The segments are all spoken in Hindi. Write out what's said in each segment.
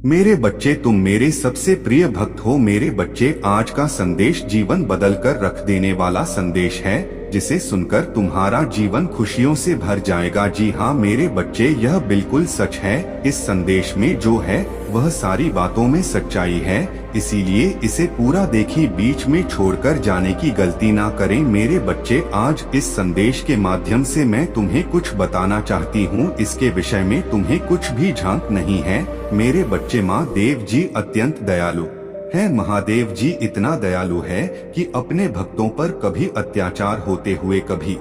मेरे बच्चे, तुम मेरे सबसे प्रिय भक्त हो। मेरे बच्चे, आज का संदेश जीवन बदलकर रख देने वाला संदेश है, जिसे सुनकर तुम्हारा जीवन खुशियों से भर जाएगा। जी हाँ मेरे बच्चे, यह बिल्कुल सच है। इस संदेश में जो है वह सारी बातों में सच्चाई है, इसीलिए इसे पूरा देखिए, बीच में छोड़कर जाने की गलती ना करें। मेरे बच्चे, आज इस संदेश के माध्यम से मैं तुम्हें कुछ बताना चाहती हूँ। इसके विषय में तुम्हें कुछ भी झांक नहीं है। मेरे बच्चे, महादेव जी अत्यंत दयालु है। महादेव जी इतना दयालु है कि अपने भक्तों पर कभी अत्याचार होते हुए कभी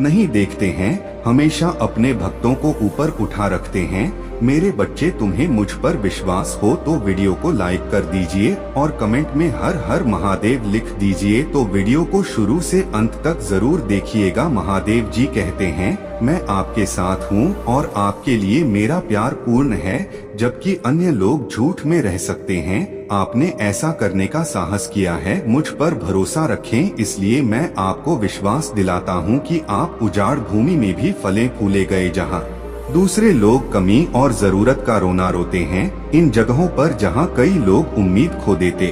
नहीं देखते हैं, हमेशा अपने भक्तों को ऊपर उठा रखते हैं। मेरे बच्चे, तुम्हें मुझ पर विश्वास हो तो वीडियो को लाइक कर दीजिए और कमेंट में हर हर महादेव लिख दीजिए। तो वीडियो को शुरू से अंत तक जरूर देखिएगा। महादेव जी कहते हैं, मैं आपके साथ हूँ और आपके लिए मेरा प्यार पूर्ण है, जबकि अन्य लोग झूठ में रह सकते हैं। आपने ऐसा करने का साहस किया है, मुझ पर भरोसा रखें। इसलिए मैं आपको विश्वास दिलाता हूँ कि आप उजाड़ भूमि में भी फले फूले गए। जहाँ दूसरे लोग कमी और जरूरत का रोना रोते हैं, इन जगहों पर जहाँ कई लोग उम्मीद खो देते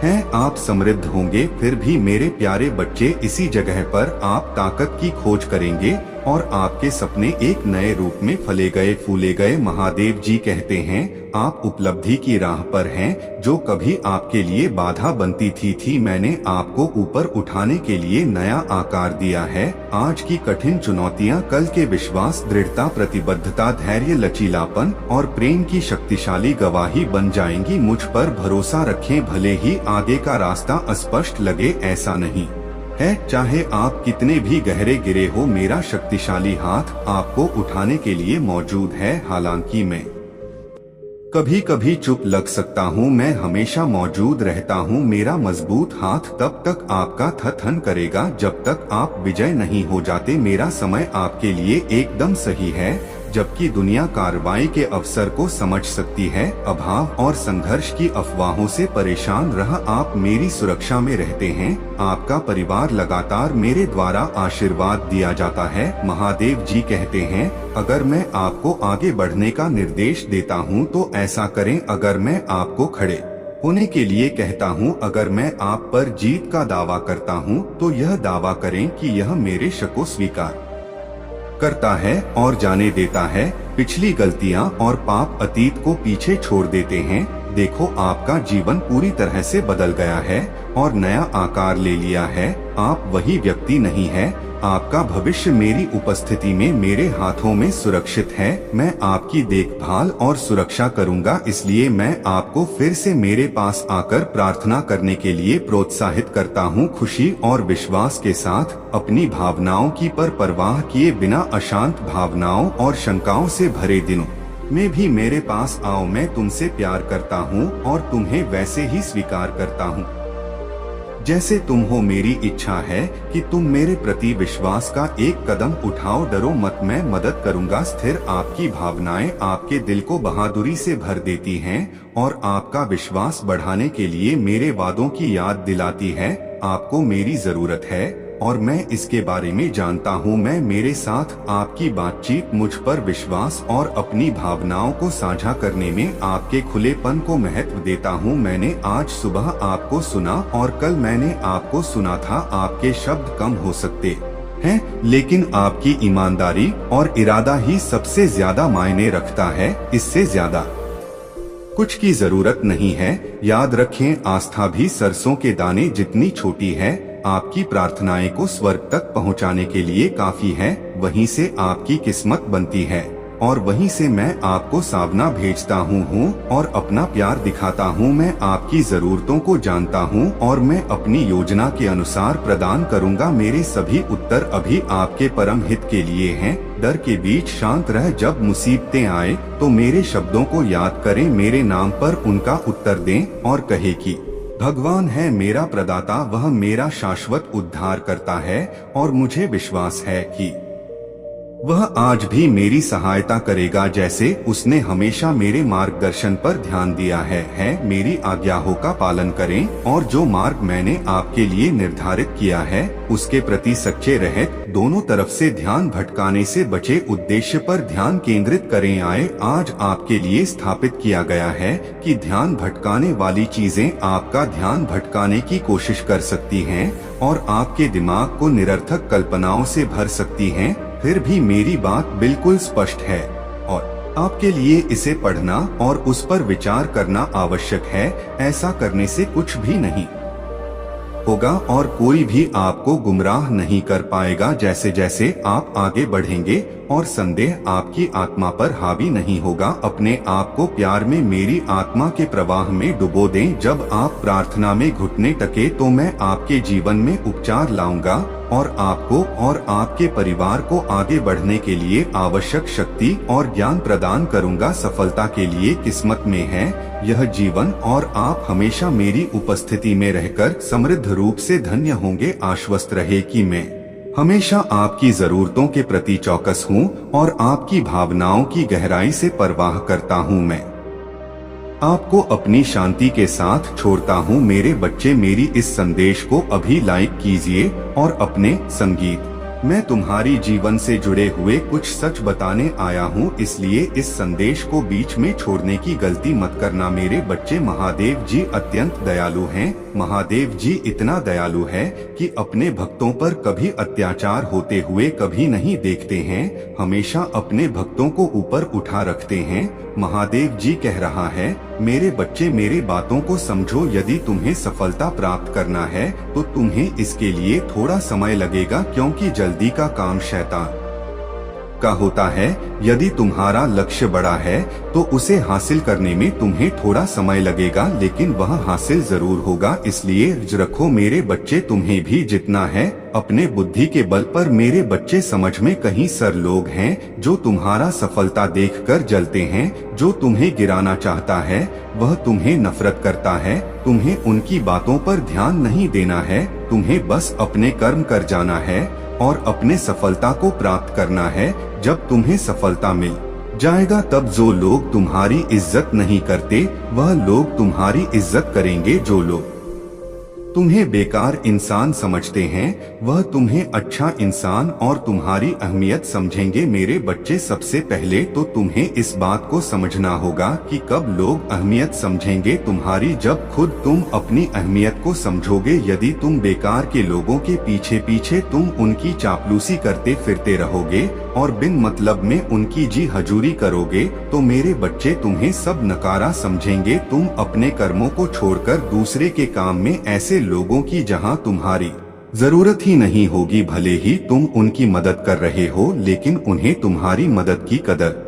हैं, आप समृद्ध होंगे। फिर भी मेरे प्यारे बच्चे, इसी जगह पर आप ताकत की खोज करेंगे और आपके सपने एक नए रूप में फले गए फूले गए। महादेव जी कहते हैं, आप उपलब्धि की राह पर हैं, जो कभी आपके लिए बाधा बनती थी। मैंने आपको ऊपर उठाने के लिए नया आकार दिया है। आज की कठिन चुनौतियां कल के विश्वास, दृढ़ता, प्रतिबद्धता, धैर्य, लचीलापन और प्रेम की शक्तिशाली गवाही बन जाएंगी। मुझ पर भरोसा रखें, भले ही आगे का रास्ता अस्पष्ट लगे, ऐसा नहीं है। चाहे आप कितने भी गहरे गिरे हो, मेरा शक्तिशाली हाथ आपको उठाने के लिए मौजूद है। हालांकि मैं कभी कभी चुप लग सकता हूँ, मैं हमेशा मौजूद रहता हूँ। मेरा मजबूत हाथ तब तक आपका थन करेगा जब तक आप विजय नहीं हो जाते। मेरा समय आपके लिए एकदम सही है, जबकि दुनिया कार्रवाई के अवसर को समझ सकती है। अभाव और संघर्ष की अफवाहों से परेशान रह आप मेरी सुरक्षा में रहते हैं। आपका परिवार लगातार मेरे द्वारा आशीर्वाद दिया जाता है। महादेव जी कहते हैं, अगर मैं आपको आगे बढ़ने का निर्देश देता हूँ तो ऐसा करें। अगर मैं आपको खड़े होने के लिए कहता हूँ, अगर मैं आप पर जीत का दावा करता हूँ तो यह दावा करें कि यह मेरे शक को स्वीकार करता है और जाने देता है। पिछली गलतियां और पाप अतीत को पीछे छोड़ देते हैं। देखो, आपका जीवन पूरी तरह से बदल गया है और नया आकार ले लिया है। आप वही व्यक्ति नहीं है। आपका भविष्य मेरी उपस्थिति में मेरे हाथों में सुरक्षित है। मैं आपकी देखभाल और सुरक्षा करूंगा, इसलिए मैं आपको फिर से मेरे पास आकर प्रार्थना करने के लिए प्रोत्साहित करता हूँ। खुशी और विश्वास के साथ अपनी भावनाओं की परवाह किए बिना अशांत भावनाओं और शंकाओं से भरे दिनों में भी मेरे पास आओ। मैं तुमसे प्यार करता हूँ और तुम्हें वैसे ही स्वीकार करता हूँ जैसे तुम हो। मेरी इच्छा है कि तुम मेरे प्रति विश्वास का एक कदम उठाओ। डरो मत, मैं मदद करूंगा। स्थिर आपकी भावनाएं आपके दिल को बहादुरी से भर देती हैं और आपका विश्वास बढ़ाने के लिए मेरे वादों की याद दिलाती है। आपको मेरी जरूरत है और मैं इसके बारे में जानता हूँ। मैं मेरे साथ आपकी बातचीत, मुझ पर विश्वास और अपनी भावनाओं को साझा करने में आपके खुलेपन को महत्व देता हूँ। मैंने आज सुबह आपको सुना और कल मैंने आपको सुना था। आपके शब्द कम हो सकते हैं, लेकिन आपकी ईमानदारी और इरादा ही सबसे ज्यादा मायने रखता है। इससे ज्यादा कुछ की जरूरत नहीं है। याद रखें, आस्था भी सरसों के दाने जितनी छोटी है। आपकी प्रार्थनाएं को स्वर्ग तक पहुंचाने के लिए काफी है। वहीं से आपकी किस्मत बनती है और वहीं से मैं आपको सावना भेजता हूँ और अपना प्यार दिखाता हूँ। मैं आपकी जरूरतों को जानता हूँ और मैं अपनी योजना के अनुसार प्रदान करूँगा। मेरे सभी उत्तर अभी आपके परम हित के लिए हैं। डर के बीच शांत रह, जब मुसीबतें आए तो मेरे शब्दों को याद करें, मेरे नाम पर उनका उत्तर दें और कहे कि भगवान है मेरा प्रदाता, वह मेरा शाश्वत उद्धार करता है और मुझे विश्वास है कि वह आज भी मेरी सहायता करेगा जैसे उसने हमेशा मेरे मार्गदर्शन पर ध्यान दिया है। मेरी आज्ञाओं का पालन करें और जो मार्ग मैंने आपके लिए निर्धारित किया है उसके प्रति सच्चे रहें। दोनों तरफ से ध्यान भटकाने से बचे, उद्देश्य पर ध्यान केंद्रित करें। आज आपके लिए स्थापित किया गया है कि ध्यान भटकाने वाली चीजें आपका ध्यान भटकाने की कोशिश कर सकती हैं और आपके दिमाग को निरर्थक कल्पनाओं से भर सकती हैं। फिर भी मेरी बात बिल्कुल स्पष्ट है और आपके लिए इसे पढ़ना और उस पर विचार करना आवश्यक है। ऐसा करने से कुछ भी नहीं होगा और कोई भी आपको गुमराह नहीं कर पाएगा। जैसे जैसे आप आगे बढ़ेंगे और संदेह आपकी आत्मा पर हावी नहीं होगा। अपने आप को प्यार में मेरी आत्मा के प्रवाह में डुबो दें। जब आप प्रार्थना में घुटने टेके तो मैं आपके जीवन में उपचार लाऊंगा और आपको और आपके परिवार को आगे बढ़ने के लिए आवश्यक शक्ति और ज्ञान प्रदान करूंगा। सफलता के लिए किस्मत में है यह जीवन और आप हमेशा मेरी उपस्थिति में रहकर समृद्ध रूप से धन्य होंगे। आश्वस्त रहे कि मैं हमेशा आपकी जरूरतों के प्रति चौकस हूँ और आपकी भावनाओं की गहराई से परवाह करता हूँ। मैं आपको अपनी शांति के साथ छोड़ता हूँ। मेरे बच्चे, मेरी इस संदेश को अभी लाइक कीजिए और अपने संगीत मैं तुम्हारी जीवन से जुड़े हुए कुछ सच बताने आया हूँ, इसलिए इस संदेश को बीच में छोड़ने की गलती मत करना। मेरे बच्चे, महादेव जी अत्यंत दयालु हैं। महादेव जी इतना दयालु है कि अपने भक्तों पर कभी अत्याचार होते हुए कभी नहीं देखते हैं, हमेशा अपने भक्तों को ऊपर उठा रखते हैं। महादेव जी कह रहा है, मेरे बच्चे मेरे बातों को समझो। यदि तुम्हें सफलता प्राप्त करना है तो तुम्हें इसके लिए थोड़ा समय लगेगा, क्योंकि जल्दी का काम शैतान का होता है। यदि तुम्हारा लक्ष्य बड़ा है तो उसे हासिल करने में तुम्हें थोड़ा समय लगेगा, लेकिन वह हासिल जरूर होगा। इसलिए धैर्य रखो मेरे बच्चे। तुम्हें भी जितना है अपने बुद्धि के बल पर। मेरे बच्चे, समझ में कहीं सर लोग हैं जो तुम्हारा सफलता देखकर जलते हैं। जो तुम्हें गिराना चाहता है वह तुम्हें नफरत करता है। तुम्हें उनकी बातों पर ध्यान नहीं देना है, तुम्हें बस अपने कर्म कर जाना है और अपने सफलता को प्राप्त करना है। जब तुम्हें सफलता मिल जाएगा तब जो लोग तुम्हारी इज्जत नहीं करते वह लोग तुम्हारी इज्जत करेंगे। जो लोग तुम्हें बेकार इंसान समझते हैं वह तुम्हें अच्छा इंसान और तुम्हारी अहमियत समझेंगे। मेरे बच्चे, सबसे पहले तो तुम्हें इस बात को समझना होगा कि कब लोग अहमियत समझेंगे तुम्हारी, जब खुद तुम अपनी अहमियत को समझोगे। यदि तुम बेकार के लोगों के पीछे पीछे तुम उनकी चापलूसी करते फिरते रहोगे और बिन मतलब में उनकी जी हजूरी करोगे तो मेरे बच्चे तुम्हें सब नकारा समझेंगे। तुम अपने कर्मों को छोड़कर दूसरे के काम में ऐसे लोगों की जहां तुम्हारी जरूरत ही नहीं होगी, भले ही तुम उनकी मदद कर रहे हो, लेकिन उन्हें तुम्हारी मदद की कदर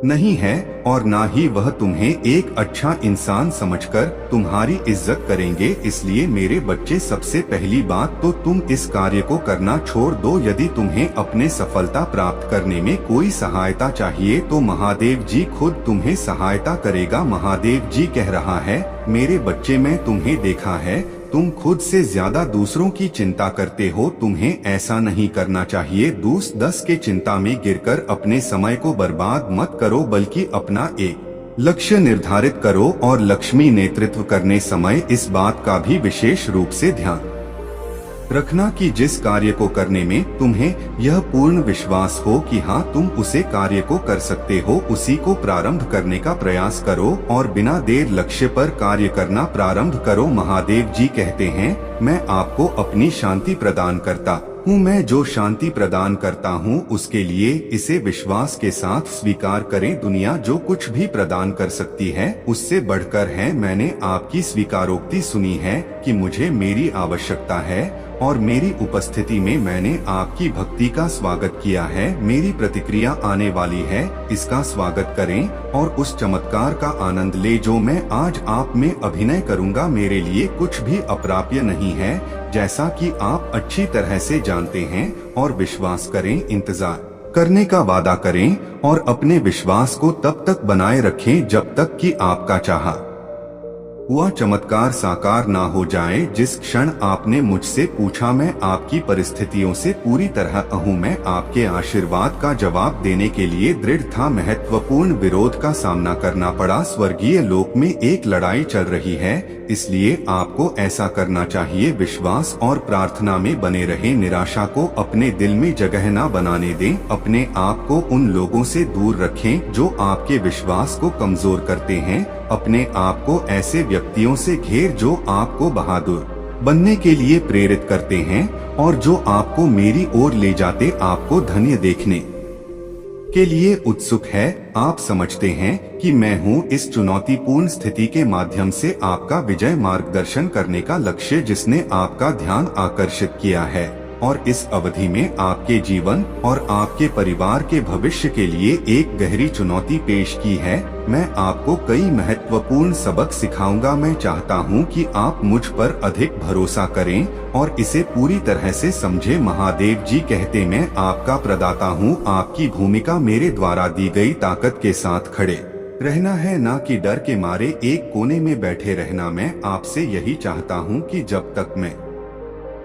नहीं है और ना ही वह तुम्हें एक अच्छा इंसान समझकर तुम्हारी इज्जत करेंगे। इसलिए मेरे बच्चे, सबसे पहली बात तो तुम इस कार्य को करना छोड़ दो। यदि तुम्हें अपने सफलता प्राप्त करने में कोई सहायता चाहिए तो महादेव जी खुद तुम्हें सहायता करेगा। महादेव जी कह रहा है, मेरे बच्चे, मैं तुम्हें देखा है तुम खुद से ज्यादा दूसरों की चिंता करते हो। तुम्हें ऐसा नहीं करना चाहिए। दस के चिंता में गिरकर अपने समय को बर्बाद मत करो, बल्कि अपना एक लक्ष्य निर्धारित करो और लक्ष्मी नेतृत्व करने समय इस बात का भी विशेष रूप से ध्यान रखना कि जिस कार्य को करने में तुम्हें यह पूर्ण विश्वास हो कि हाँ तुम उसे कार्य को कर सकते हो, उसी को प्रारंभ करने का प्रयास करो और बिना देर लक्ष्य पर कार्य करना प्रारंभ करो। महादेव जी कहते हैं, मैं आपको अपनी शांति प्रदान करता हूँ। मैं जो शांति प्रदान करता हूँ उसके लिए इसे विश्वास के साथ स्वीकार करें। दुनिया जो कुछ भी प्रदान कर सकती है उससे बढ़कर है। मैंने आपकी स्वीकारोक्ति सुनी है कि मुझे मेरी आवश्यकता है और मेरी उपस्थिति में मैंने आपकी भक्ति का स्वागत किया है। मेरी प्रतिक्रिया आने वाली है, इसका स्वागत करें और उस चमत्कार का आनंद ले जो मैं आज आप में अभिनय करूंगा। मेरे लिए कुछ भी अप्राप्य नहीं है, जैसा कि आप अच्छी तरह से जानते हैं। और विश्वास करें, इंतजार करने का वादा करें और अपने विश्वास को तब तक बनाए रखें जब तक कि आपका चाहा हुआ चमत्कार साकार ना हो जाए। जिस क्षण आपने मुझसे पूछा, मैं आपकी परिस्थितियों से पूरी तरह हूँ। मैं आपके आशीर्वाद का जवाब देने के लिए दृढ़ था। महत्वपूर्ण विरोध का सामना करना पड़ा। स्वर्गीय लोक में एक लड़ाई चल रही है, इसलिए आपको ऐसा करना चाहिए। विश्वास और प्रार्थना में बने रहे। निराशा को अपने दिल में जगह न बनाने दें। अपने आप को उन लोगों से दूर रखें जो आपके विश्वास को कमजोर करते हैं। अपने आप को ऐसे व्यक्तियों से घेर जो आपको बहादुर बनने के लिए प्रेरित करते हैं और जो आपको मेरी ओर ले जाते आपको धन्य देखने के लिए उत्सुक है। आप समझते हैं कि मैं हूं इस चुनौतीपूर्ण स्थिति के माध्यम से आपका विजय मार्गदर्शन करने का लक्ष्य जिसने आपका ध्यान आकर्षित किया है और इस अवधि में आपके जीवन और आपके परिवार के भविष्य के लिए एक गहरी चुनौती पेश की है। मैं आपको कई महत्वपूर्ण सबक सिखाऊंगा। मैं चाहता हूं कि आप मुझ पर अधिक भरोसा करें और इसे पूरी तरह से समझें। महादेव जी कहते, मैं आपका प्रदाता हूं। आपकी भूमिका मेरे द्वारा दी गई ताकत के साथ खड़े रहना है, ना कि डर के मारे एक कोने में बैठे रहना। मैं आपसे यही चाहता हूं कि जब तक मैं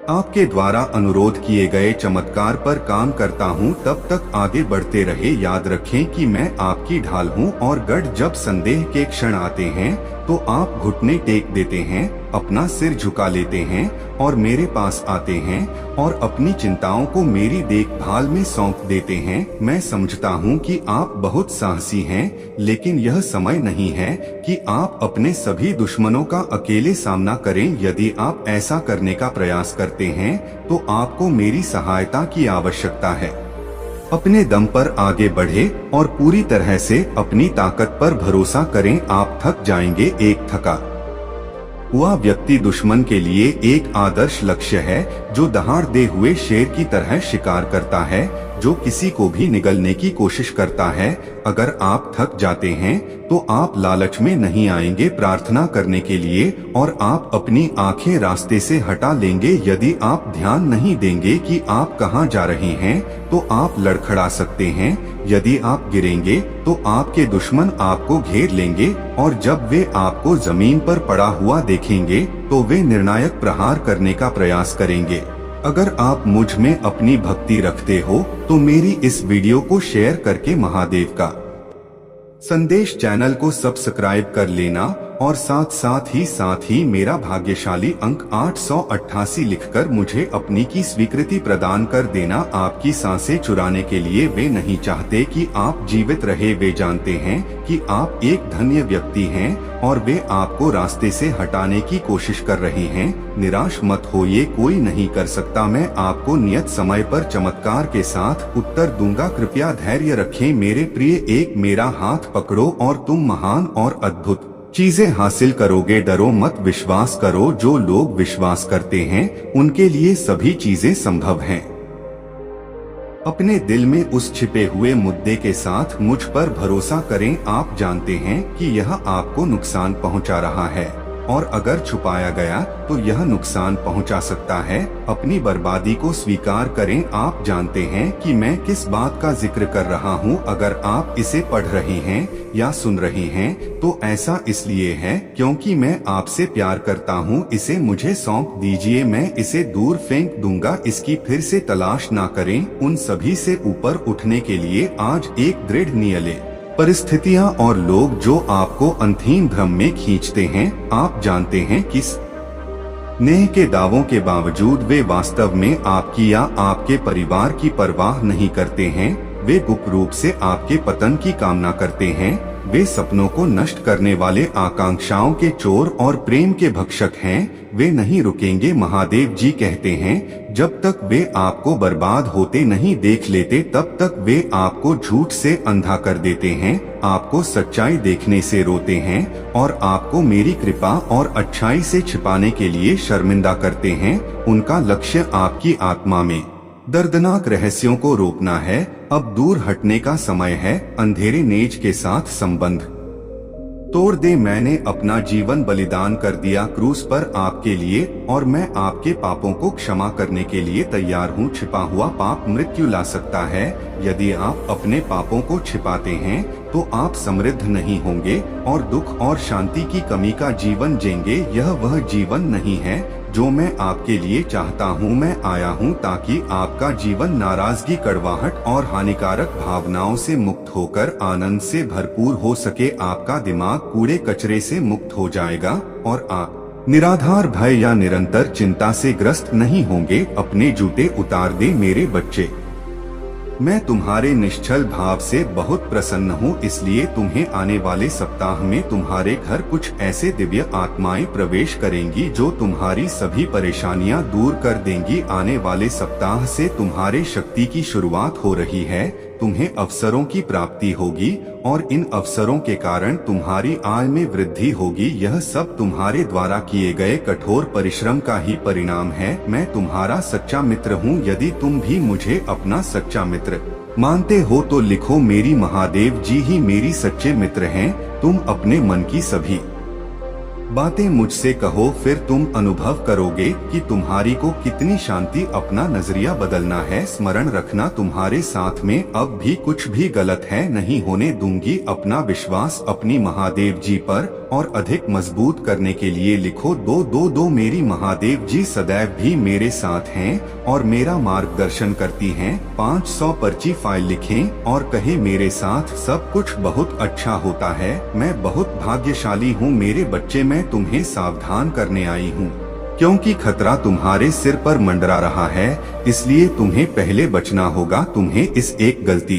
आपके द्वारा अनुरोध किए गए चमत्कार पर काम करता हूं, तब तक आगे बढ़ते रहे। याद रखें कि मैं आपकी ढाल हूं और गढ़। जब संदेह के क्षण आते हैं तो आप घुटने टेक देते हैं, अपना सिर झुका लेते हैं और मेरे पास आते हैं और अपनी चिंताओं को मेरी देखभाल में सौंप देते हैं। मैं समझता हूं कि आप बहुत साहसी हैं, लेकिन यह समय नहीं है कि आप अपने सभी दुश्मनों का अकेले सामना करें। यदि आप ऐसा करने का प्रयास करते हैं तो आपको मेरी सहायता की आवश्यकता है। अपने दम पर आगे बढ़े और पूरी तरह से अपनी ताकत पर भरोसा करें। आप थक जाएंगे। एक थका हुआ व्यक्ति दुश्मन के लिए एक आदर्श लक्ष्य है, जो दहाड़ते हुए शेर की तरह शिकार करता है, जो किसी को भी निगलने की कोशिश करता है। अगर आप थक जाते हैं तो आप लालच में नहीं आएंगे प्रार्थना करने के लिए और आप अपनी आंखें रास्ते से हटा लेंगे। यदि आप ध्यान नहीं देंगे कि आप कहां जा रहे हैं तो आप लड़खड़ा सकते हैं। यदि आप गिरेंगे तो आपके दुश्मन आपको घेर लेंगे और जब वे आपको जमीन पर पड़ा हुआ देखेंगे तो वे निर्णायक प्रहार करने का प्रयास करेंगे। अगर आप मुझ में अपनी भक्ति रखते हो तो मेरी इस वीडियो को शेयर करके महादेव का संदेश चैनल को सब्सक्राइब कर लेना और साथ ही मेरा भाग्यशाली अंक 888 लिखकर मुझे अपनी की स्वीकृति प्रदान कर देना। आपकी सांसें चुराने के लिए वे नहीं चाहते कि आप जीवित रहे। वे जानते हैं कि आप एक धन्य व्यक्ति हैं और वे आपको रास्ते से हटाने की कोशिश कर रहे हैं। निराश मत हो, ये कोई नहीं कर सकता। मैं आपको नियत समय पर चमत्कार के साथ उत्तर दूंगा। कृपया धैर्य रखें मेरे प्रिय। एक मेरा हाथ पकड़ो और तुम महान और अद्भुत चीजें हासिल करोगे। डरो मत, विश्वास करो। जो लोग विश्वास करते हैं उनके लिए सभी चीजें संभव हैं। अपने दिल में उस छिपे हुए मुद्दे के साथ मुझ पर भरोसा करें। आप जानते हैं कि यह आपको नुकसान पहुंचा रहा है और अगर छुपाया गया तो यह नुकसान पहुंचा सकता है। अपनी बर्बादी को स्वीकार करें। आप जानते हैं कि मैं किस बात का जिक्र कर रहा हूं। अगर आप इसे पढ़ रहे हैं या सुन रहे हैं तो ऐसा इसलिए है क्योंकि मैं आपसे प्यार करता हूं। इसे मुझे सौंप दीजिए, मैं इसे दूर फेंक दूंगा। इसकी फिर से तलाश ना करें। उन सभी से ऊपर उठने के लिए आज एक दृढ़ नियले परिस्थितियां और लोग जो आपको अंतहीन भ्रम में खींचते हैं। आप जानते हैं कि स्नेह के दावों के बावजूद वे वास्तव में आपकी या आपके परिवार की परवाह नहीं करते हैं। वे गुप्त रूप से आपके पतन की कामना करते हैं। वे सपनों को नष्ट करने वाले, आकांक्षाओं के चोर और प्रेम के भक्षक हैं। वे नहीं रुकेंगे। महादेव जी कहते हैं, जब तक वे आपको बर्बाद होते नहीं देख लेते तब तक वे आपको झूठ से अंधा कर देते हैं, आपको सच्चाई देखने से रोते हैं और आपको मेरी कृपा और अच्छाई से छिपाने के लिए शर्मिंदा करते हैं। उनका लक्ष्य आपकी आत्मा में दर्दनाक रहस्यों को रोकना है। अब दूर हटने का समय है। अंधेरे नेज के साथ संबंध तोड़ दे। मैंने अपना जीवन बलिदान कर दिया क्रूस पर आपके लिए और मैं आपके पापों को क्षमा करने के लिए तैयार हूँ। छिपा हुआ पाप मृत्यु ला सकता है। यदि आप अपने पापों को छिपाते हैं तो आप समृद्ध नहीं होंगे और दुख और शांति की कमी का जीवन जिएंगे। यह वह जीवन नहीं है जो मैं आपके लिए चाहता हूँ। मैं आया हूँ ताकि आपका जीवन नाराजगी, कड़वाहट और हानिकारक भावनाओं से मुक्त होकर आनंद से भरपूर हो सके। आपका दिमाग कूड़े कचरे से मुक्त हो जाएगा और आप निराधार भय या निरंतर चिंता से ग्रस्त नहीं होंगे। अपने जूते उतार दे मेरे बच्चे। मैं तुम्हारे निश्चल भाव से बहुत प्रसन्न हूँ, इसलिए तुम्हें आने वाले सप्ताह में तुम्हारे घर कुछ ऐसे दिव्य आत्माएं प्रवेश करेंगी जो तुम्हारी सभी परेशानियां दूर कर देंगी। आने वाले सप्ताह से तुम्हारे शक्ति की शुरुआत हो रही है। तुम्हें अवसरों की प्राप्ति होगी और इन अवसरों के कारण तुम्हारी आय में वृद्धि होगी। यह सब तुम्हारे द्वारा किए गए कठोर परिश्रम का ही परिणाम है। मैं तुम्हारा सच्चा मित्र हूँ। यदि तुम भी मुझे अपना सच्चा मित्र मानते हो तो लिखो, मेरी महादेव जी ही मेरी सच्चे मित्र हैं। तुम अपने मन की सभी बातें मुझसे कहो, फिर तुम अनुभव करोगे कि तुम्हारी को कितनी शांति। अपना नजरिया बदलना है। स्मरण रखना, तुम्हारे साथ में अब भी कुछ भी गलत है नहीं होने दूंगी। अपना विश्वास अपनी महादेव जी पर और अधिक मजबूत करने के लिए लिखो 222। मेरी महादेव जी सदैव भी मेरे साथ हैं और मेरा मार्गदर्शन करती हैं। 500 पर्ची फाइल लिखें और कहे, मेरे साथ सब कुछ बहुत अच्छा होता है। मैं बहुत भाग्यशाली हूँ मेरे बच्चे। मैं तुम्हें सावधान करने आई हूँ क्योंकि खतरा तुम्हारे सिर पर मंडरा रहा है, इसलिए तुम्हें पहले बचना होगा। तुम्हें इस एक गलती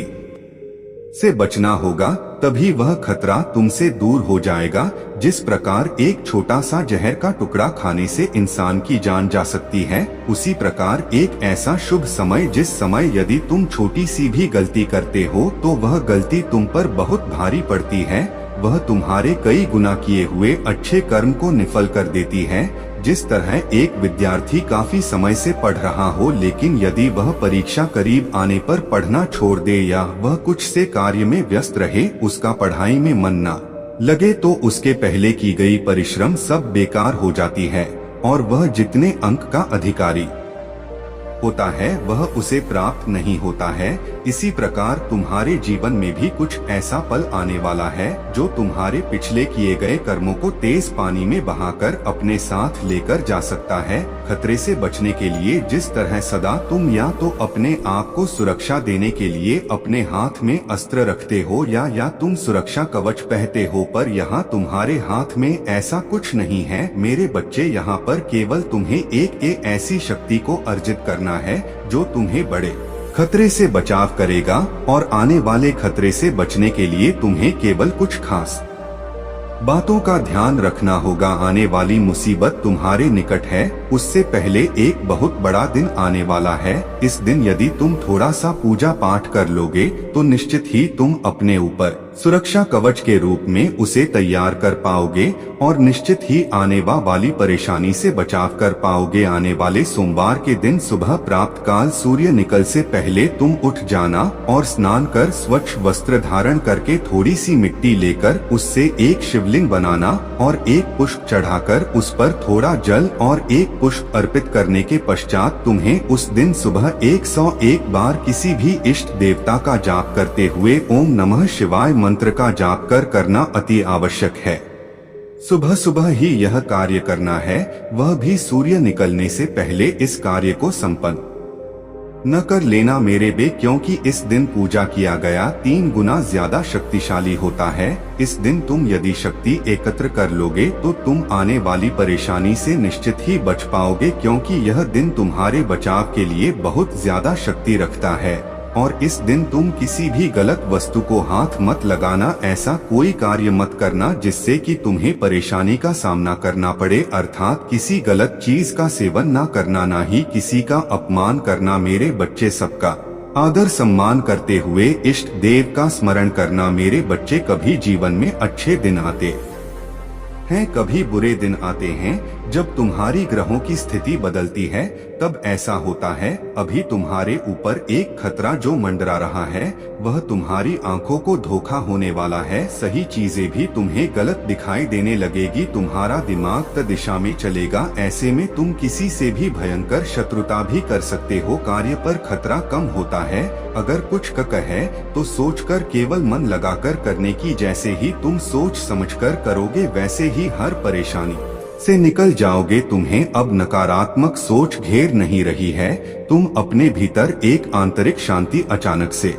से बचना होगा, तभी वह खतरा तुमसे दूर हो जाएगा। जिस प्रकार एक छोटा सा जहर का टुकड़ा खाने से इंसान की जान जा सकती है, उसी प्रकार एक ऐसा शुभ समय जिस समय यदि तुम छोटी सी भी गलती करते हो तो वह गलती तुम पर बहुत भारी पड़ती है। वह तुम्हारे कई गुना किए हुए अच्छे कर्म को निफल कर देती है। जिस तरह एक विद्यार्थी काफी समय से पढ़ रहा हो, लेकिन यदि वह परीक्षा करीब आने पर पढ़ना छोड़ दे या वह कुछ से कार्य में व्यस्त रहे, उसका पढ़ाई में मन न लगे, तो उसके पहले की गई परिश्रम सब बेकार हो जाती है और वह जितने अंक का अधिकारी होता है वह उसे प्राप्त नहीं होता है। इसी प्रकार तुम्हारे जीवन में भी कुछ ऐसा पल आने वाला है जो तुम्हारे पिछले किए गए कर्मों को तेज पानी में बहाकर अपने साथ लेकर जा सकता है। खतरे से बचने के लिए जिस तरह सदा तुम या तो अपने आप को सुरक्षा देने के लिए अपने हाथ में अस्त्र रखते हो या तुम सुरक्षा कवच पहनते हो, पर यहाँ तुम्हारे हाथ में ऐसा कुछ नहीं है मेरे बच्चे। यहाँ पर केवल तुम्हें एक ऐसी शक्ति को अर्जित करना है जो तुम्हें बड़े खतरे से बचाव करेगा और आने वाले खतरे से बचने के लिए तुम्हें केवल कुछ खास बातों का ध्यान रखना होगा। आने वाली मुसीबत तुम्हारे निकट है, उससे पहले एक बहुत बड़ा दिन आने वाला है। इस दिन यदि तुम थोड़ा सा पूजा पाठ कर लोगे तो निश्चित ही तुम अपने ऊपर सुरक्षा कवच के रूप में उसे तैयार कर पाओगे और निश्चित ही आने वाली परेशानी से बचाव कर पाओगे। आने वाले सोमवार के दिन सुबह प्राप्त काल सूर्य निकल से पहले तुम उठ जाना और स्नान कर स्वच्छ वस्त्र धारण करके थोड़ी सी मिट्टी लेकर उससे एक शिवलिंग बनाना और एक पुष्प चढ़ाकर उस पर थोड़ा जल और एक पुष्प अर्पित करने के पश्चात तुम्हें उस दिन सुबह 101 बार किसी भी इष्ट देवता का जाप करते हुए ओम नमः शिवाय मंत्र का जाप करना अति आवश्यक है। सुबह सुबह ही यह कार्य करना है, वह भी सूर्य निकलने से पहले इस कार्य को संपन्न न कर लेना मेरे बे, क्योंकि इस दिन पूजा किया गया 3 गुना ज्यादा शक्तिशाली होता है। इस दिन तुम यदि शक्ति एकत्र कर लोगे तो तुम आने वाली परेशानी से निश्चित ही बच पाओगे, क्योंकि यह दिन तुम्हारे बचाव के लिए बहुत ज्यादा शक्ति रखता है। और इस दिन तुम किसी भी गलत वस्तु को हाथ मत लगाना। ऐसा कोई कार्य मत करना जिससे कि तुम्हें परेशानी का सामना करना पड़े, अर्थात किसी गलत चीज का सेवन ना करना, ना ही किसी का अपमान करना। मेरे बच्चे सबका आदर सम्मान करते हुए इष्ट देव का स्मरण करना। मेरे बच्चे कभी जीवन में अच्छे दिन आते हैं, कभी बुरे दिन आते हैं। जब तुम्हारी ग्रहों की स्थिति बदलती है तब ऐसा होता है। अभी तुम्हारे ऊपर एक खतरा जो मंडरा रहा है वह तुम्हारी आंखों को धोखा होने वाला है। सही चीजें भी तुम्हें गलत दिखाई देने लगेगी। तुम्हारा दिमाग त दिशा में चलेगा। ऐसे में तुम किसी से भी भयंकर शत्रुता भी कर सकते हो। कार्य पर खतरा कम होता है। अगर कुछ है तो सोचकर केवल मन लगाकर करने की। जैसे ही तुम सोच समझकर करोगे वैसे ही हर परेशानी से निकल जाओगे। तुम्हें अब नकारात्मक सोच घेर नहीं रही है। तुम अपने भीतर एक आंतरिक शांति अचानक से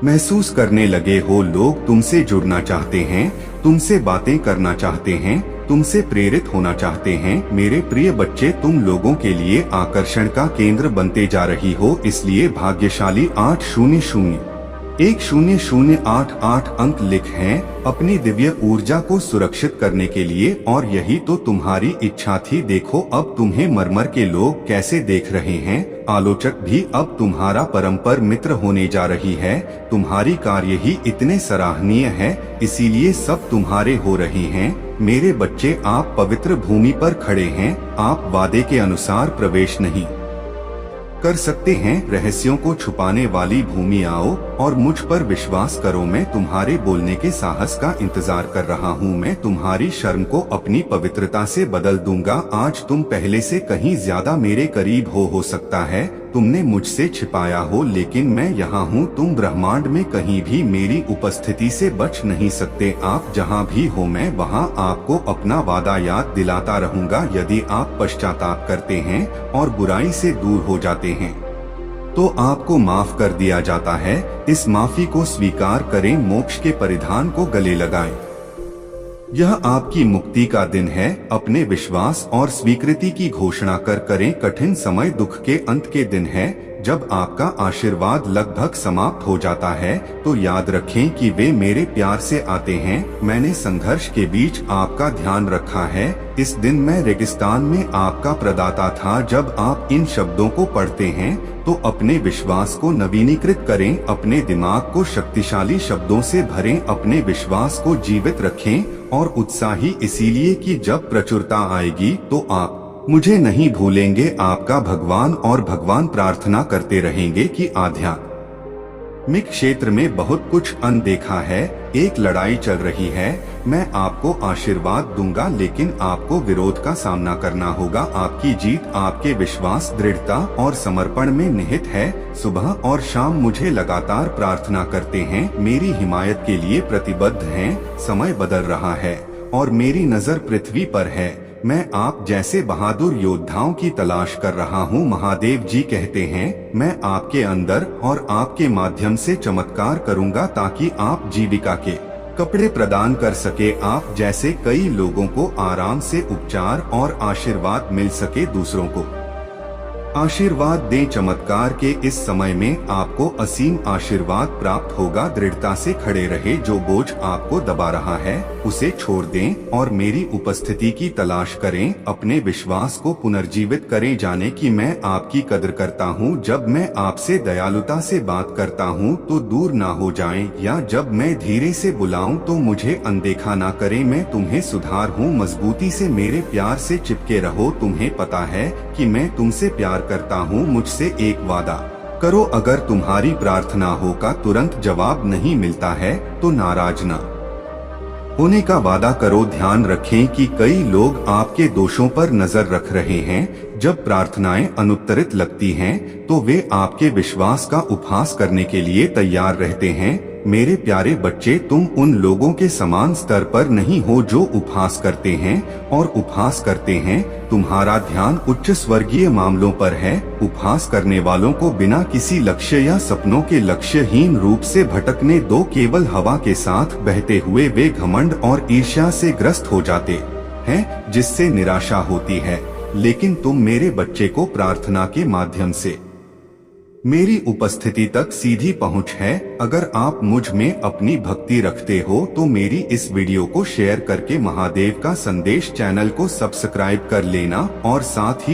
महसूस करने लगे हो। लोग तुमसे जुड़ना चाहते हैं, तुमसे बातें करना चाहते हैं, तुमसे प्रेरित होना चाहते हैं। मेरे प्रिय बच्चे, तुम लोगों के लिए आकर्षण का केंद्र बनते जा रही हो। इसलिए भाग्यशाली 800-1088 अंक लिख हैं अपनी दिव्य ऊर्जा को सुरक्षित करने के लिए। और यही तो तुम्हारी इच्छा थी। देखो अब तुम्हें मरमर के लोग कैसे देख रहे हैं। आलोचक भी अब तुम्हारा परंपर मित्र होने जा रही है। तुम्हारी कार्य ही इतने सराहनीय है, इसीलिए सब तुम्हारे हो रहे हैं। मेरे बच्चे, आप पवित्र भूमि पर खड़े हैं। आप वादे के अनुसार प्रवेश नहीं कर सकते हैं। रहस्यों को छुपाने वाली भूमि आओ और मुझ पर विश्वास करो। मैं तुम्हारे बोलने के साहस का इंतजार कर रहा हूँ। मैं तुम्हारी शर्म को अपनी पवित्रता से बदल दूंगा। आज तुम पहले से कहीं ज्यादा मेरे करीब हो सकता है। तुमने मुझसे छिपाया हो, लेकिन मैं यहाँ हूँ। तुम ब्रह्मांड में कहीं भी मेरी उपस्थिति से बच नहीं सकते। आप जहाँ भी हो मैं वहाँ आपको अपना वादा याद दिलाता रहूँगा। यदि आप पश्चाताप करते हैं और बुराई से दूर हो जाते हैं तो आपको माफ कर दिया जाता है। इस माफी को स्वीकार करें, मोक्ष के परिधान को गले लगाएं। यह आपकी मुक्ति का दिन है। अपने विश्वास और स्वीकृति की घोषणा करें। कठिन समय दुख के अंत के दिन है। जब आपका आशीर्वाद लगभग समाप्त हो जाता है तो याद रखें कि वे मेरे प्यार से आते हैं। मैंने संघर्ष के बीच आपका ध्यान रखा है। इस दिन मैं रेगिस्तान में आपका प्रदाता था। जब आप इन शब्दों को पढ़ते हैं तो अपने विश्वास को नवीनीकृत करें। अपने दिमाग को शक्तिशाली शब्दों से भरें। अपने विश्वास को जीवित रखें और उत्साही, इसीलिए कि जब प्रचुरता आएगी तो आप मुझे नहीं भूलेंगे। आपका भगवान और भगवान प्रार्थना करते रहेंगे कि आध्यात्मिक क्षेत्र में बहुत कुछ अनदेखा है। एक लड़ाई चल रही है। मैं आपको आशीर्वाद दूंगा, लेकिन आपको विरोध का सामना करना होगा। आपकी जीत आपके विश्वास, दृढ़ता और समर्पण में निहित है। सुबह और शाम मुझे लगातार प्रार्थना करते हैं, मेरी हिमायत के लिए प्रतिबद्ध हैं। समय बदल रहा है और मेरी नजर पृथ्वी पर है। मैं आप जैसे बहादुर योद्धाओं की तलाश कर रहा हूँ। महादेव जी कहते हैं, मैं आपके अंदर और आपके माध्यम से चमत्कार करूँगा ताकि आप जीविका के कपड़े प्रदान कर सके। आप जैसे कई लोगों को आराम से उपचार और आशीर्वाद मिल सके। दूसरों को आशीर्वाद दें। चमत्कार के इस समय में आपको असीम आशीर्वाद प्राप्त होगा। दृढ़ता से खड़े रहे। जो बोझ आपको दबा रहा है उसे छोड़ दें और मेरी उपस्थिति की तलाश करें। अपने विश्वास को पुनर्जीवित करें। जाने कि मैं आपकी कदर करता हूँ। जब मैं आपसे दयालुता से बात करता हूँ तो दूर ना हो जाएं, या जब मैं धीरे से बुलाऊं तो मुझे अनदेखा ना करें। मैं तुम्हें सुधार हूँ। मजबूती से मेरे प्यार से चिपके रहो। तुम्हें पता है कि मैं तुमसे प्यार करता हूँ। मुझसे एक वादा करो, अगर तुम्हारी प्रार्थना हो का तुरंत जवाब नहीं मिलता है तो नाराज ना होने का वादा करो। ध्यान रखें कि कई लोग आपके दोषों पर नजर रख रहे हैं। जब प्रार्थनाएं अनुत्तरित लगती हैं तो वे आपके विश्वास का उपहास करने के लिए तैयार रहते हैं। मेरे प्यारे बच्चे, तुम उन लोगों के समान स्तर पर नहीं हो जो उपहास करते हैं और उपहास करते हैं। तुम्हारा ध्यान उच्च स्वर्गीय मामलों पर है। उपहास करने वालों को बिना किसी लक्ष्य या सपनों के लक्ष्यहीन रूप से भटकने दो। केवल हवा के साथ बहते हुए वे घमंड और ईर्ष्या से ग्रस्त हो जाते हैं, जिससे निराशा होती है। लेकिन तुम मेरे बच्चे को प्रार्थना के माध्यम से मेरी उपस्थिति तक सीधी पहुंच है। अगर आप मुझ में अपनी भक्ति रखते हो तो मेरी इस वीडियो को शेयर करके महादेव का संदेश चैनल को सब्सक्राइब कर लेना और साथ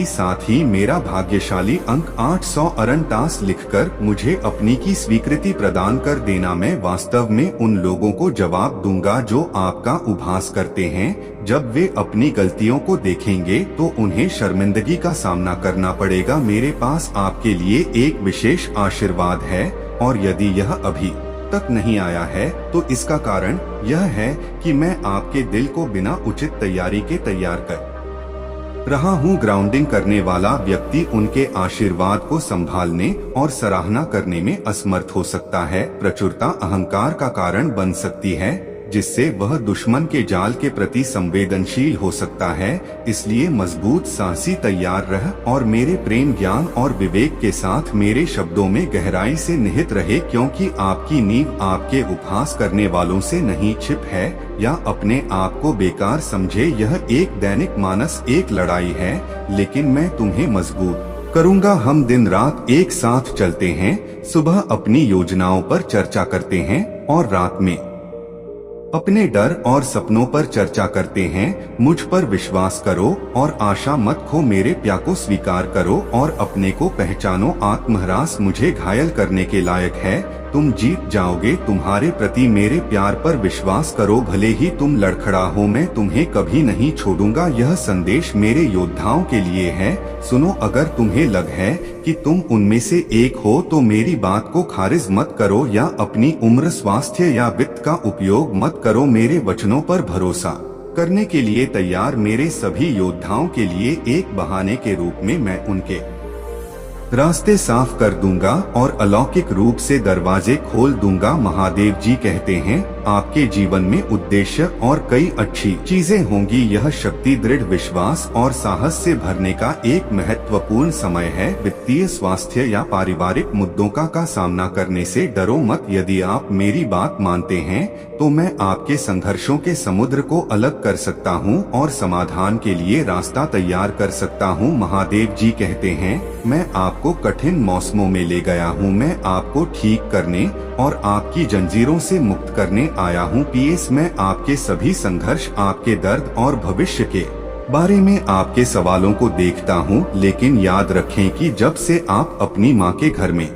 ही मेरा भाग्यशाली अंक 849 लिखकर मुझे अपनी की स्वीकृति प्रदान कर देना। मैं वास्तव में उन लोगों को जवाब दूंगा जो आपका उपहास करते हैं। जब वे अपनी गलतियों को देखेंगे तो उन्हें शर्मिंदगी का सामना करना पड़ेगा। मेरे पास आपके लिए एक विशेष आशीर्वाद है और यदि यह अभी तक नहीं आया है तो इसका कारण यह है कि मैं आपके दिल को बिना उचित तैयारी के तैयार कर रहा हूँ। ग्राउंडिंग करने वाला व्यक्ति उनके आशीर्वाद को संभालने और सराहना करने में असमर्थ हो सकता है। प्रचुरता अहंकार का कारण बन सकती है जिससे वह दुश्मन के जाल के प्रति संवेदनशील हो सकता है। इसलिए मजबूत साहसी तैयार रह और मेरे प्रेम ज्ञान और विवेक के साथ मेरे शब्दों में गहराई से निहित रहे, क्योंकि आपकी नींव आपके उपहास करने वालों से नहीं छिप है या अपने आप को बेकार समझे। यह एक दैनिक मानस एक लड़ाई है, लेकिन मैं तुम्हें मजबूत करूंगा। हम दिन रात एक साथ चलते हैं, सुबह अपनी योजनाओं पर चर्चा करते हैं और रात में अपने डर और सपनों पर चर्चा करते हैं। मुझ पर विश्वास करो और आशा मत खो। मेरे प्यार को स्वीकार करो और अपने को पहचानो। आत्महरास मुझे घायल करने के लायक है, तुम जीत जाओगे। तुम्हारे प्रति मेरे प्यार पर विश्वास करो, भले ही तुम लड़खड़ा हो, मैं तुम्हें कभी नहीं छोड़ूंगा। यह संदेश मेरे योद्धाओं के लिए है। सुनो, अगर तुम्हें लग है कि तुम उनमें से एक हो तो मेरी बात को खारिज मत करो या अपनी उम्र, स्वास्थ्य या वित्त का उपयोग मत करो। मेरे वचनों पर भरोसा करने के लिए तैयार मेरे सभी योद्धाओं के लिए एक बहाने के रूप में मैं उनके रास्ते साफ कर दूंगा और अलौकिक रूप से दरवाजे खोल दूंगा। महादेव जी कहते हैं, आपके जीवन में उद्देश्य और कई अच्छी चीजें होंगी। यह शक्ति, दृढ़ विश्वास और साहस से भरने का एक महत्वपूर्ण समय है। वित्तीय, स्वास्थ्य या पारिवारिक मुद्दों का सामना करने से डरो मत। यदि आप मेरी बात मानते हैं तो मैं आपके संघर्षों के समुद्र को अलग कर सकता हूं और समाधान के लिए रास्ता तैयार कर सकता हूं। महादेव जी कहते हैं, मैं आपको कठिन मौसमों में ले गया हूं। मैं आपको ठीक करने और आपकी जंजीरों से मुक्त करने आया हूं। पीएस, मैं आपके सभी संघर्ष, आपके दर्द और भविष्य के बारे में आपके सवालों को देखता हूं। लेकिन याद रखें कि जब से आप अपनी मां के घर में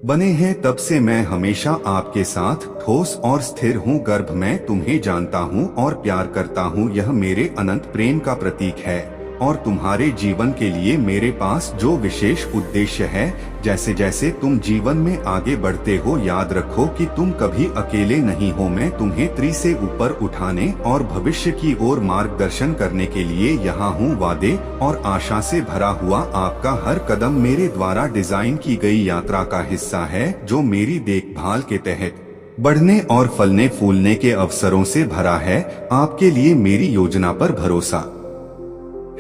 बने हैं तब से मैं हमेशा आपके साथ ठोस और स्थिर हूँ। गर्भ में तुम्हें जानता हूँ और प्यार करता हूँ। यह मेरे अनंत प्रेम का प्रतीक है और तुम्हारे जीवन के लिए मेरे पास जो विशेष उद्देश्य है। जैसे जैसे तुम जीवन में आगे बढ़ते हो, याद रखो कि तुम कभी अकेले नहीं हो। मैं तुम्हें त्रि से ऊपर उठाने और भविष्य की ओर मार्गदर्शन करने के लिए यहाँ हूँ। वादे और आशा से भरा हुआ आपका हर कदम मेरे द्वारा डिजाइन की गई यात्रा का हिस्सा है, जो मेरी देखभाल के तहत बढ़ने और फलने फूलने के अवसरों से भरा है। आपके लिए मेरी योजना पर भरोसा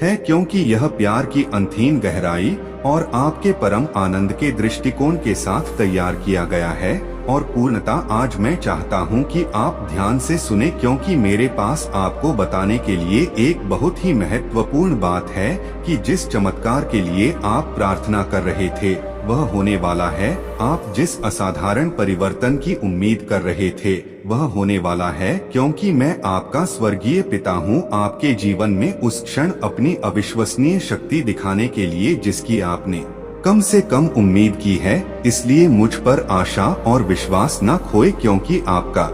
है, क्योंकि यह प्यार की अनंत गहराई और आपके परम आनंद के दृष्टिकोण के साथ तैयार किया गया है। और पूर्णता, आज मैं चाहता हूं कि आप ध्यान से सुने, क्योंकि मेरे पास आपको बताने के लिए एक बहुत ही महत्वपूर्ण बात है कि जिस चमत्कार के लिए आप प्रार्थना कर रहे थे वह होने वाला है। आप जिस असाधारण परिवर्तन की उम्मीद कर रहे थे वह होने वाला है, क्योंकि मैं आपका स्वर्गीय पिता हूँ। आपके जीवन में उस क्षण अपनी अविश्वसनीय शक्ति दिखाने के लिए जिसकी आपने कम से कम उम्मीद की है। इसलिए मुझ पर आशा और विश्वास न खोए, क्योंकि आपका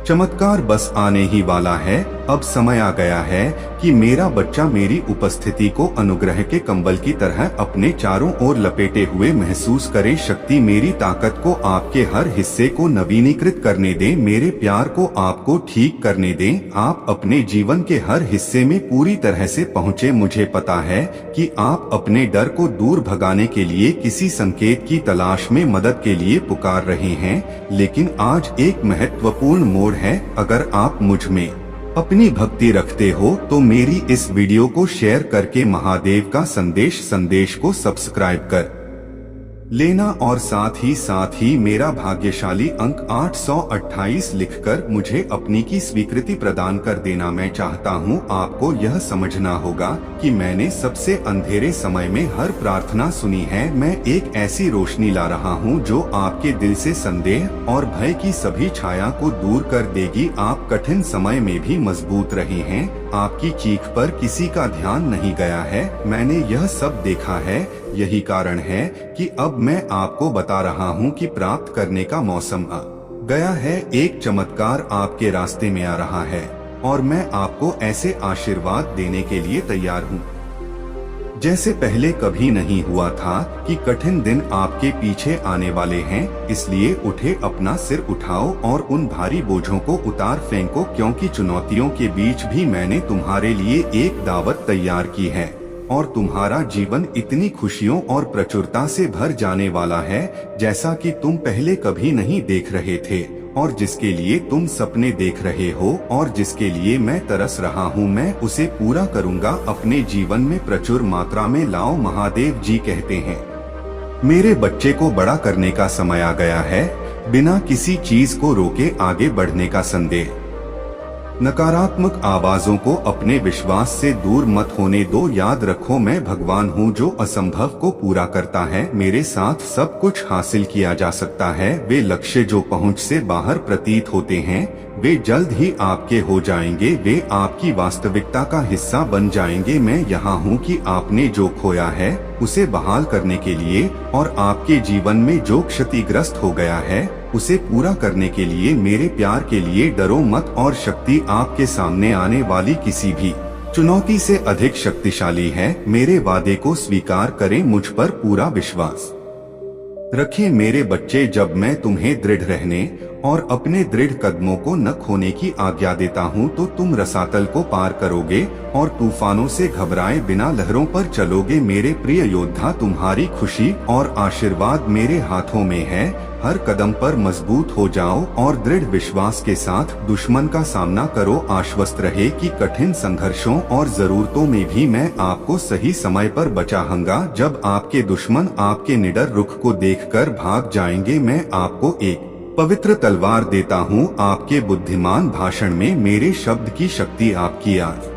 चमत्कार बस आने ही वाला है। अब समय आ गया है कि मेरा बच्चा मेरी उपस्थिति को अनुग्रह के कंबल की तरह अपने चारों ओर लपेटे हुए महसूस करे। शक्ति मेरी ताकत को आपके हर हिस्से को नवीनीकृत करने दे, मेरे प्यार को आपको ठीक करने दे। आप अपने जीवन के हर हिस्से में पूरी तरह से पहुँचे। मुझे पता है कि आप अपने डर को दूर भगाने के लिए किसी संकेत की तलाश में मदद के लिए पुकार रहे हैं, लेकिन आज एक महत्वपूर्ण मोड़ है। अगर आप मुझ में अपनी भक्ति रखते हो तो मेरी इस वीडियो को शेयर करके महादेव का संदेश को सब्सक्राइब कर लेना और साथ ही मेरा भाग्यशाली अंक 828 लिखकर मुझे अपनी की स्वीकृति प्रदान कर देना। मैं चाहता हूं आपको यह समझना होगा कि मैंने सबसे अंधेरे समय में हर प्रार्थना सुनी है। मैं एक ऐसी रोशनी ला रहा हूं जो आपके दिल से संदेह और भय की सभी छाया को दूर कर देगी। आप कठिन समय में भी मजबूत रहे हैं। आपकी चीख पर किसी का ध्यान नहीं गया है। मैंने यह सब देखा है। यही कारण है कि अब मैं आपको बता रहा हूं कि प्राप्त करने का मौसम आ गया है। एक चमत्कार आपके रास्ते में आ रहा है और मैं आपको ऐसे आशीर्वाद देने के लिए तैयार हूं जैसे पहले कभी नहीं हुआ था कि कठिन दिन आपके पीछे आने वाले हैं। इसलिए उठे, अपना सिर उठाओ और उन भारी बोझों को उतार फेंको, क्योंकि चुनौतियों के बीच भी मैंने तुम्हारे लिए एक दावत तैयार की है और तुम्हारा जीवन इतनी खुशियों और प्रचुरता से भर जाने वाला है जैसा कि तुम पहले कभी नहीं देख रहे थे, और जिसके लिए तुम सपने देख रहे हो और जिसके लिए मैं तरस रहा हूँ, मैं उसे पूरा करूँगा, अपने जीवन में प्रचुर मात्रा में लाओ। महादेव जी कहते हैं, मेरे बच्चे को बड़ा करने का समय आ गया है, बिना किसी चीज को रोके आगे बढ़ने का संदेश। नकारात्मक आवाजों को अपने विश्वास से दूर मत होने दो। याद रखो, मैं भगवान हूँ जो असंभव को पूरा करता है। मेरे साथ सब कुछ हासिल किया जा सकता है। वे लक्ष्य जो पहुँच से बाहर प्रतीत होते हैं, वे जल्द ही आपके हो जाएंगे। वे आपकी वास्तविकता का हिस्सा बन जाएंगे। मैं यहाँ हूँ कि आपने जो खोया है उसे बहाल करने के लिए, और आपके जीवन में जो क्षतिग्रस्त हो गया है उसे पूरा करने के लिए। मेरे प्यार के लिए डरो मत, और शक्ति आपके सामने आने वाली किसी भी चुनौती से अधिक शक्तिशाली है। मेरे वादे को स्वीकार करें, मुझ पर पूरा विश्वास रखें मेरे बच्चे। जब मैं तुम्हें दृढ़ रहने और अपने दृढ़ कदमों को न खोने की आज्ञा देता हूँ, तो तुम रसातल को पार करोगे और तूफानों से घबराए बिना लहरों पर चलोगे। मेरे प्रिय योद्धा, तुम्हारी खुशी और आशीर्वाद मेरे हाथों में है। हर कदम पर मजबूत हो जाओ और दृढ़ विश्वास के साथ दुश्मन का सामना करो। आश्वस्त रहे कि कठिन संघर्षों और जरूरतों में भी मैं आपको सही समय पर बचाऊंगा। जब आपके दुश्मन आपके निडर रुख को देखकर भाग जाएंगे, मैं आपको एक पवित्र तलवार देता हूँ। आपके बुद्धिमान भाषण में मेरे शब्द की शक्ति आपकी आज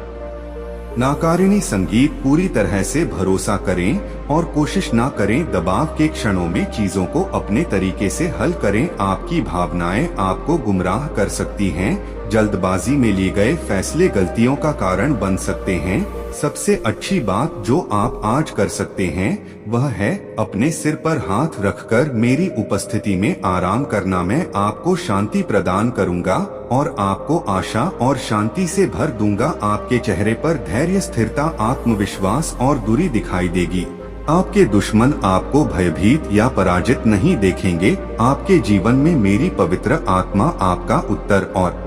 नाकारिणी संगीत। पूरी तरह से भरोसा करें और कोशिश ना करें। दबाव के क्षणों में चीजों को अपने तरीके से हल करें। आपकी भावनाएं आपको गुमराह कर सकती हैं। जल्दबाजी में लिए गए फैसले गलतियों का कारण बन सकते हैं। सबसे अच्छी बात जो आप आज कर सकते हैं वह है अपने सिर पर हाथ रखकर मेरी उपस्थिति में आराम करना। मैं आपको शांति प्रदान करूंगा और आपको आशा और शांति से भर दूंगा। आपके चेहरे पर धैर्य, स्थिरता, आत्मविश्वास और दूरी दिखाई देगी। आपके दुश्मन आपको भयभीत या पराजित नहीं देखेंगे। आपके जीवन में मेरी पवित्र आत्मा आपका उत्तर और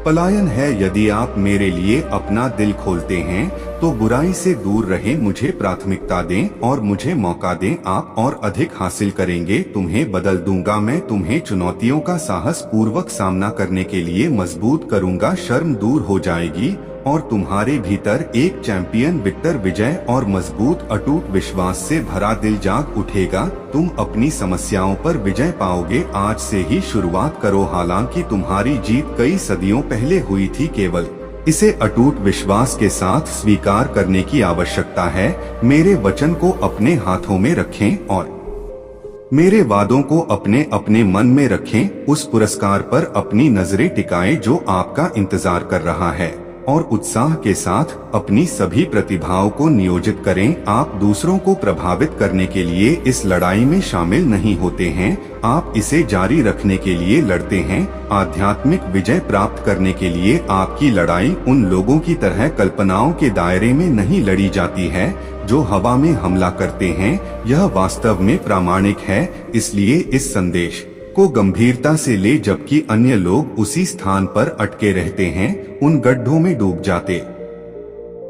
पलायन है। यदि आप मेरे लिए अपना दिल खोलते हैं तो बुराई से दूर रहें, मुझे प्राथमिकता दें और मुझे मौका दें। आप और अधिक हासिल करेंगे। तुम्हें बदल दूंगा। मैं तुम्हें चुनौतियों का साहस पूर्वक सामना करने के लिए मजबूत करूंगा। शर्म दूर हो जाएगी और तुम्हारे भीतर एक चैंपियन विक्टर विजय और मजबूत अटूट विश्वास से भरा दिल जाग उठेगा। तुम अपनी समस्याओं पर विजय पाओगे। आज से ही शुरुआत करो। हालांकि तुम्हारी जीत कई सदियों पहले हुई थी, केवल इसे अटूट विश्वास के साथ स्वीकार करने की आवश्यकता है। मेरे वचन को अपने हाथों में रखें और मेरे वादों को अपने अपने मन में रखें। उस पुरस्कार पर अपनी नजरें टिकाएं जो आपका इंतजार कर रहा है, और उत्साह के साथ अपनी सभी प्रतिभाओं को नियोजित करें। आप दूसरों को प्रभावित करने के लिए इस लड़ाई में शामिल नहीं होते हैं, आप इसे जारी रखने के लिए लड़ते हैं। आध्यात्मिक विजय प्राप्त करने के लिए आपकी लड़ाई उन लोगों की तरह कल्पनाओं के दायरे में नहीं लड़ी जाती है जो हवा में हमला करते हैं। यह वास्तव में प्रामाणिक है। इसलिए इस संदेश को गंभीरता से ले, जबकि अन्य लोग उसी स्थान पर अटके रहते हैं, उन गड्ढों में डूब जाते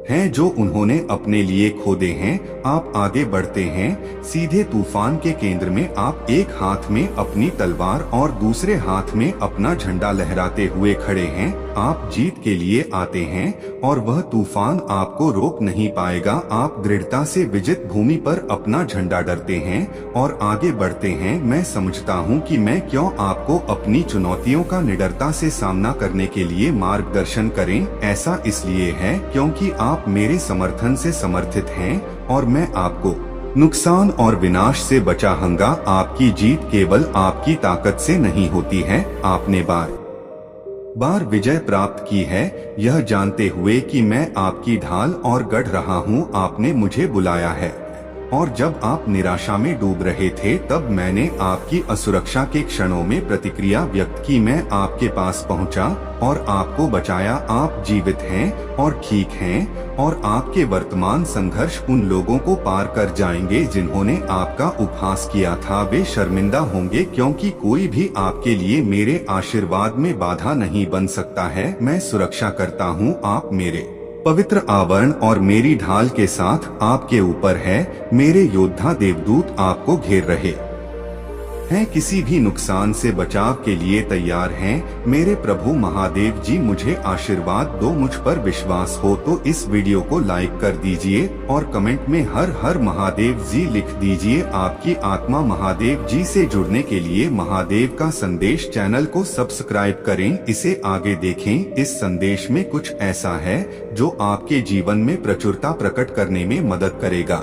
हैं जो उन्होंने अपने लिए खोदे हैं। आप आगे बढ़ते हैं सीधे तूफान के केंद्र में। आप एक हाथ में अपनी तलवार और दूसरे हाथ में अपना झंडा लहराते हुए खड़े हैं। आप जीत के लिए आते हैं और वह तूफान आपको रोक नहीं पाएगा। आप दृढ़ता से विजित भूमि पर अपना झंडा डरते हैं और आगे बढ़ते हैं। मैं समझता हूँ कि मैं क्यों आपको अपनी चुनौतियों का निडरता से सामना करने के लिए मार्गदर्शन करें। ऐसा इसलिए है क्योंकि आप मेरे समर्थन से समर्थित हैं और मैं आपको नुकसान और विनाश से बचाऊंगा। आपकी जीत केवल आपकी ताकत से नहीं होती है। आपने बार बार विजय प्राप्त की है, यह जानते हुए कि मैं आपकी ढाल और गढ़ रहा हूँ। आपने मुझे बुलाया है और जब आप निराशा में डूब रहे थे तब मैंने आपकी असुरक्षा के क्षणों में प्रतिक्रिया व्यक्त की। मैं आपके पास पहुंचा और आपको बचाया। आप जीवित हैं और ठीक हैं और आपके वर्तमान संघर्ष उन लोगों को पार कर जाएंगे जिन्होंने आपका उपहास किया था। वे शर्मिंदा होंगे क्योंकि कोई भी आपके लिए मेरे आशीर्वाद में बाधा नहीं बन सकता है। मैं सुरक्षा करता हूँ। आप मेरे पवित्र आवरण और मेरी ढाल के साथ आपके ऊपर है। मेरे योद्धा देवदूत आपको घेर रहे हैं, किसी भी नुकसान से बचाव के लिए तैयार हैं। मेरे प्रभु महादेव जी मुझे आशीर्वाद दो। मुझ पर विश्वास हो तो इस वीडियो को लाइक कर दीजिए और कमेंट में हर हर महादेव जी लिख दीजिए। आपकी आत्मा महादेव जी से जुड़ने के लिए महादेव का संदेश चैनल को सब्सक्राइब करें, इसे आगे देखें। इस संदेश में कुछ ऐसा है जो आपके जीवन में प्रचुरता प्रकट करने में मदद करेगा।